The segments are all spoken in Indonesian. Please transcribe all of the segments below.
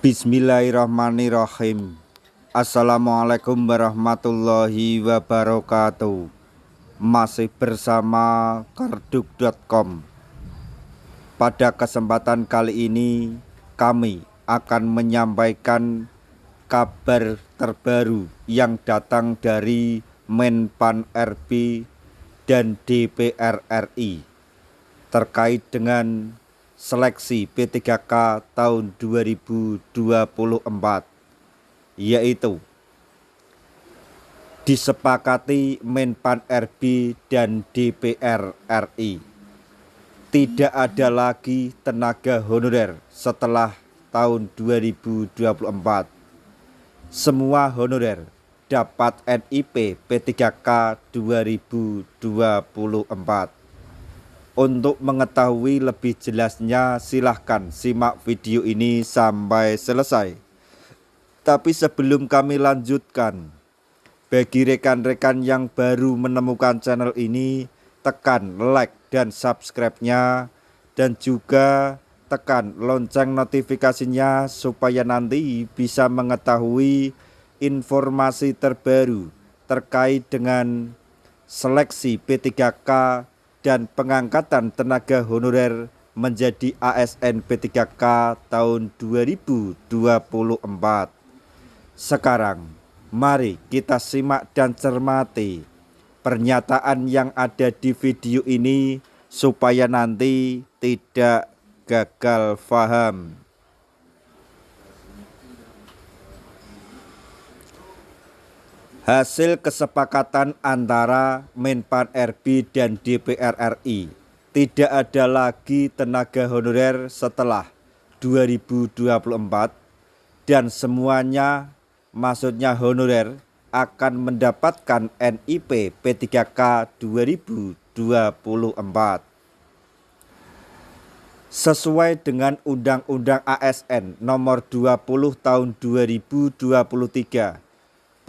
Bismillahirrahmanirrahim. Assalamualaikum warahmatullahi wabarakatuh. Masih bersama karduk.com. Pada kesempatan kali ini kami akan menyampaikan kabar terbaru yang datang dari Menpan RB dan DPR RI terkait dengan seleksi P3K tahun 2024, yaitu disepakati Menpan RB dan DPR RI tidak ada lagi tenaga honorer setelah tahun 2024. Semua honorer dapat NIP P3K 2024. Untuk mengetahui lebih jelasnya silahkan simak video ini sampai selesai. Tapi sebelum kami lanjutkan, bagi rekan-rekan yang baru menemukan channel ini, tekan like dan subscribe-nya, dan juga tekan lonceng notifikasinya supaya nanti bisa mengetahui informasi terbaru terkait dengan seleksi P3K dan pengangkatan tenaga honorer menjadi ASN P3K tahun 2024. Sekarang mari kita simak dan cermati pernyataan yang ada di video ini supaya nanti tidak gagal paham. Hasil kesepakatan antara Menpan RB dan DPR RI, tidak ada lagi tenaga honorer setelah 2024 dan semuanya, maksudnya honorer, akan mendapatkan NIP P3K 2024. Sesuai dengan Undang-Undang ASN Nomor 20 Tahun 2023,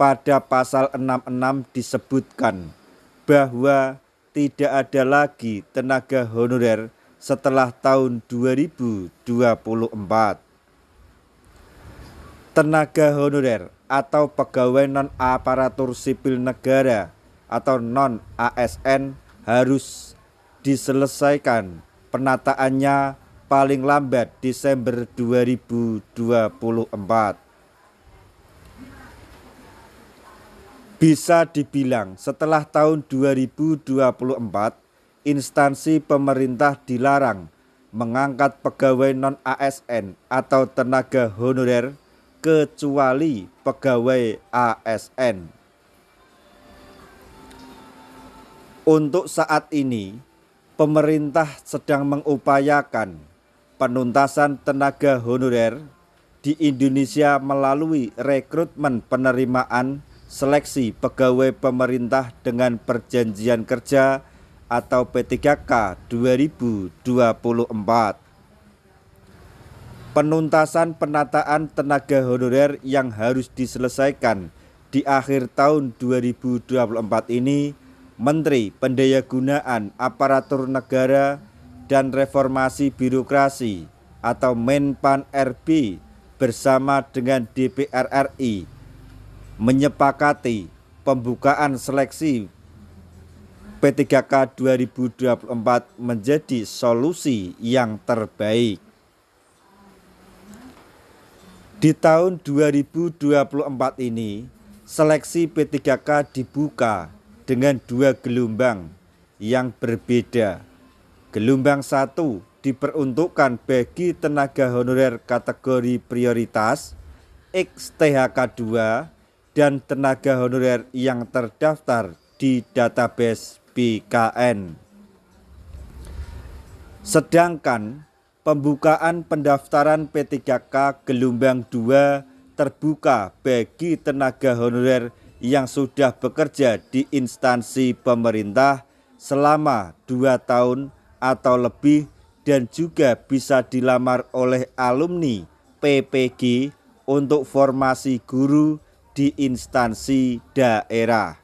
pada pasal 66 disebutkan bahwa tidak ada lagi tenaga honorer setelah tahun 2024. Tenaga honorer atau pegawai non-aparatur sipil negara atau non-ASN harus diselesaikan penataannya paling lambat Desember 2024. Bisa dibilang setelah tahun 2024, instansi pemerintah dilarang mengangkat pegawai non-ASN atau tenaga honorer kecuali pegawai ASN. Untuk saat ini, pemerintah sedang mengupayakan penuntasan tenaga honorer di Indonesia melalui rekrutmen penerimaan seleksi pegawai pemerintah dengan perjanjian kerja atau P3K 2024. Penuntasan penataan tenaga honorer yang harus diselesaikan di akhir tahun 2024 ini, Menteri Pendayagunaan Aparatur Negara dan Reformasi Birokrasi atau Menpan RB bersama dengan DPR RI menyepakati pembukaan seleksi P3K 2024 menjadi solusi yang terbaik. Di tahun 2024 ini, seleksi P3K dibuka dengan 2 gelombang yang berbeda. Gelombang 1 diperuntukkan bagi tenaga honorer kategori prioritas, XTHK 2, dan tenaga honorer yang terdaftar di database BKN. Sedangkan pembukaan pendaftaran P3K gelombang 2 terbuka bagi tenaga honorer yang sudah bekerja di instansi pemerintah selama 2 tahun atau lebih dan juga bisa dilamar oleh alumni PPG untuk formasi guru di instansi daerah.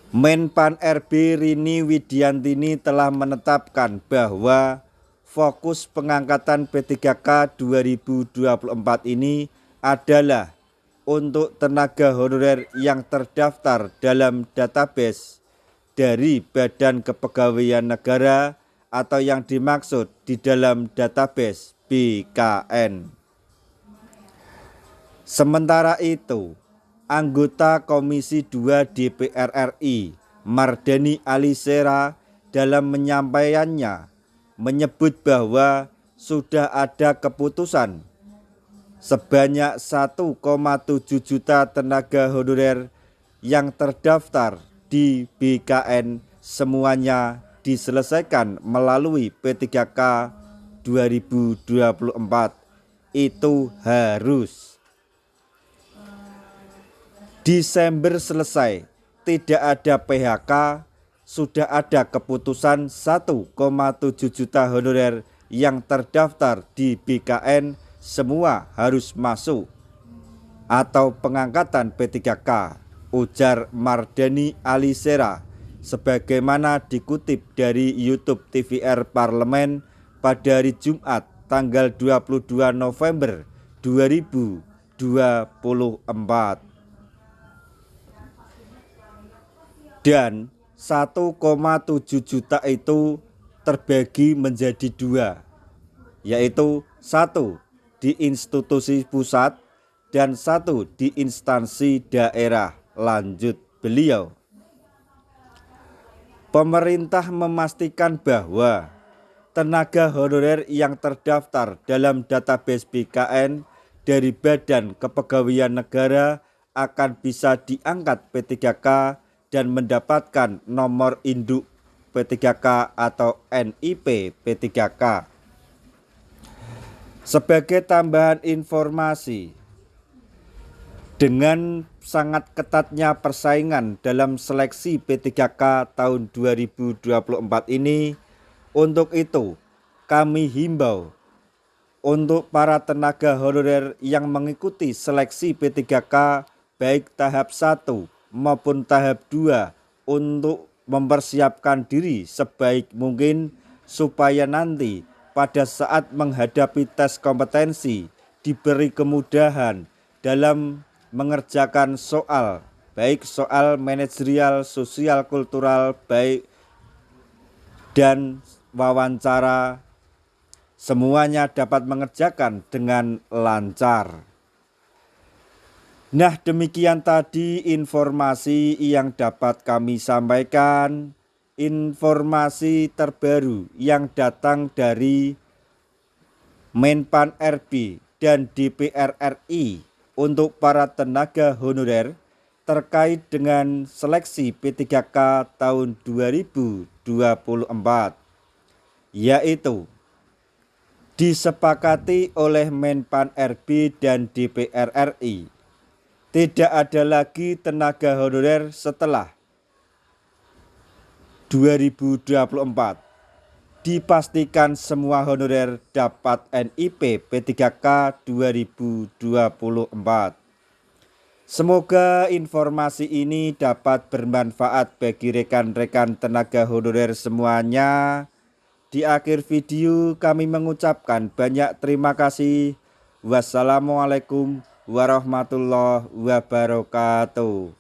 Menpan RB Rini Widiantini telah menetapkan bahwa fokus pengangkatan P3K 2024 ini adalah untuk tenaga honorer yang terdaftar dalam database dari Badan Kepegawaian Negara atau yang dimaksud di dalam database BKN. Sementara itu, anggota Komisi 2 DPR RI Mardhani Alisera dalam menyampaikannya menyebut bahwa sudah ada keputusan sebanyak 1,7 juta tenaga honorer yang terdaftar di BKN semuanya diselesaikan melalui P3K 2024. Itu harus Desember selesai, tidak ada PHK, sudah ada keputusan 1,7 juta honorer yang terdaftar di BKN semua harus masuk atau pengangkatan P3K, ujar Mardhani Alisera sebagaimana dikutip dari YouTube TVR Parlemen pada hari Jumat tanggal 22 November 2024. Dan 1,7 juta itu terbagi menjadi dua, yaitu 1 di institusi pusat dan 1 di instansi daerah, lanjut beliau. Pemerintah memastikan bahwa tenaga honorer yang terdaftar dalam database BKN dari Badan Kepegawaian Negara akan bisa diangkat P3K dan mendapatkan nomor induk P3K atau NIP P3K. Sebagai tambahan informasi, dengan sangat ketatnya persaingan dalam seleksi P3K tahun 2024 ini, untuk itu kami himbau untuk para tenaga honorer yang mengikuti seleksi P3K baik tahap 1 maupun tahap 2 untuk mempersiapkan diri sebaik mungkin supaya nanti pada saat menghadapi tes kompetensi diberi kemudahan dalam mengerjakan soal, baik soal manajerial, sosial, kultural, baik dan wawancara, semuanya dapat mengerjakan dengan lancar. Nah, demikian tadi informasi yang dapat kami sampaikan, informasi terbaru yang datang dari Menpan RB dan DPR RI untuk para tenaga honorer terkait dengan seleksi P3K tahun 2024, yaitu disepakati oleh Menpan RB dan DPR RI. Tidak ada lagi tenaga honorer setelah 2024. Dipastikan semua honorer dapat NIP P3K 2024. Semoga informasi ini dapat bermanfaat bagi rekan-rekan tenaga honorer semuanya. Di akhir video kami mengucapkan banyak terima kasih. Wassalamualaikum warahmatullahi wabarakatuh.